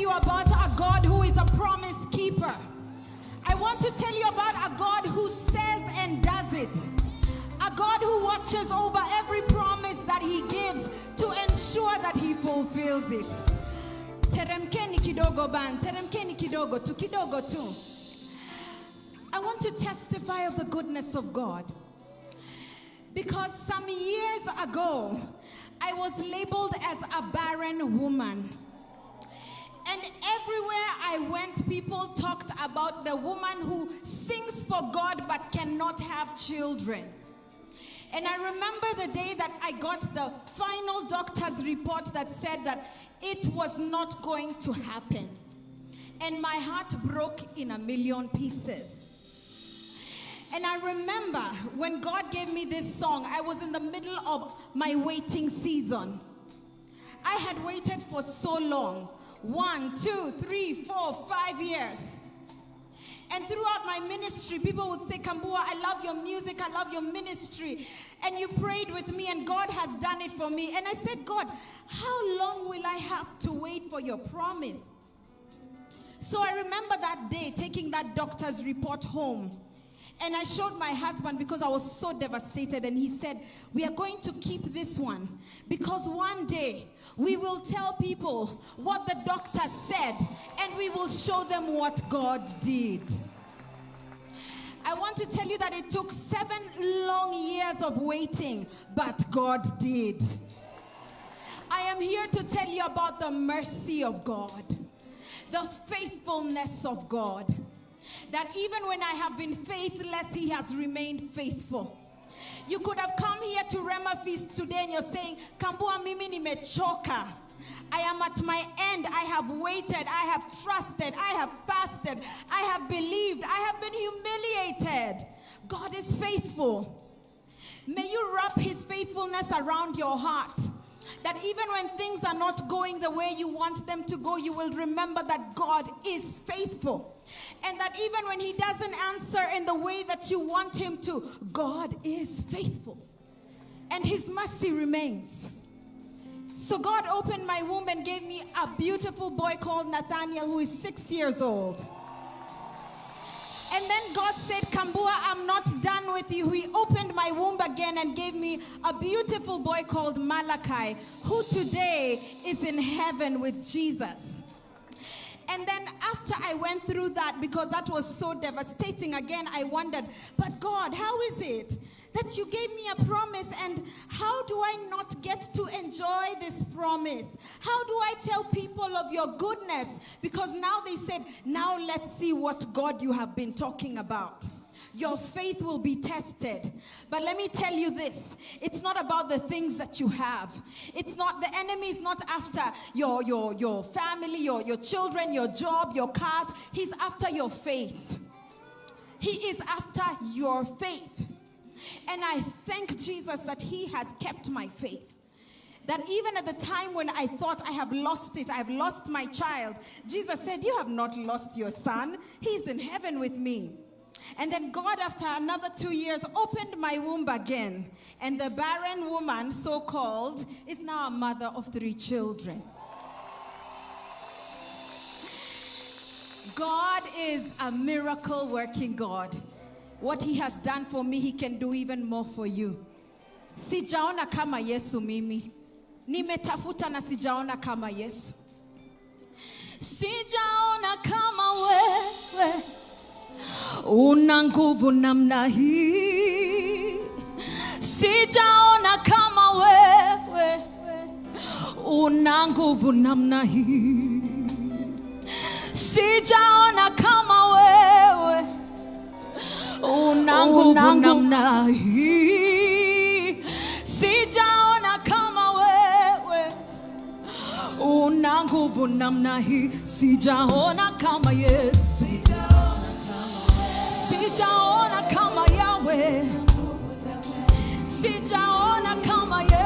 you about a God who is a promise keeper. I want to tell you about a God who says and does it. A God who watches over every promise that he gives to ensure that he fulfills it. Teremkeni kidogo ban, teremkeni kidogo tu, kidogo tu. I want to testify of the goodness of God. Because some years ago, I was labeled as a barren woman. And everywhere I went, people talked about the woman who sings for God but cannot have children. And I remember the day that I got the final doctor's report that said that it was not going to happen. And my heart broke in a million pieces. And I remember when God gave me this song, I was in the middle of my waiting season. I had waited for so long. 1, 2, 3, 4, 5 years. And throughout my ministry, people would say, Kambua, I love your music, I love your ministry. And you prayed with me, and God has done it for me. And I said, God, how long will I have to wait for your promise? So I remember that day taking that doctor's report home. And I showed my husband because I was so devastated. And he said, we are going to keep this one because one day we will tell people what the doctor said and we will show them what God did. I want to tell you that it took 7 long years of waiting, but God did. I am here to tell you about the mercy of God, the faithfulness of God. That even when I have been faithless, he has remained faithful. You could have come here to Rhema Feast today and you're saying, Kambua mimi nimechoka. I am at my end. I have waited. I have trusted. I have fasted. I have believed. I have been humiliated. God is faithful. May you wrap his faithfulness around your heart. That even when things are not going the way you want them to go, you will remember that God is faithful. And that even when he doesn't answer in the way that you want him to, God is faithful. And his mercy remains. So God opened my womb and gave me a beautiful boy called Nathaniel, who is 6 years old. And then God said, Kambua, I'm not done with you. He opened my womb again and gave me a beautiful boy called Malachi, who today is in heaven with Jesus. And then after I went through that, because that was so devastating, again, I wondered, but God, how is it that you gave me a promise, and how do I not get to enjoy this promise? How do I tell people of your goodness? Because now they said, now let's see what God you have been talking about. Your faith will be tested. But let me tell you this. It's not about the things that you have. It's not, the enemy is not after your family, your children, your job, your cars. He's after your faith. He is after your faith. And I thank Jesus that he has kept my faith. That even at the time when I thought I have lost it, I have lost my child, Jesus said, you have not lost your son. He's in heaven with me. And then God, after another 2 years, opened my womb again. And the barren woman, so-called, is now a mother of 3 children. God is a miracle-working God. What he has done for me, he can do even more for you. Sijaona kama Yesu mimi. Nimetafuta na sijaona kama Yesu. Sijaona kama wewe. Una nguvu namna hii. Sijaona kama wewe. Una nguvu namna hii. Sijaona kama wewe. Una nguvu namna hii. Sijaona kama wewe. Una nguvu namna hii. Sijaona kama Yesu. Sijaona kama Yahweh. Sijaona kama Yahweh.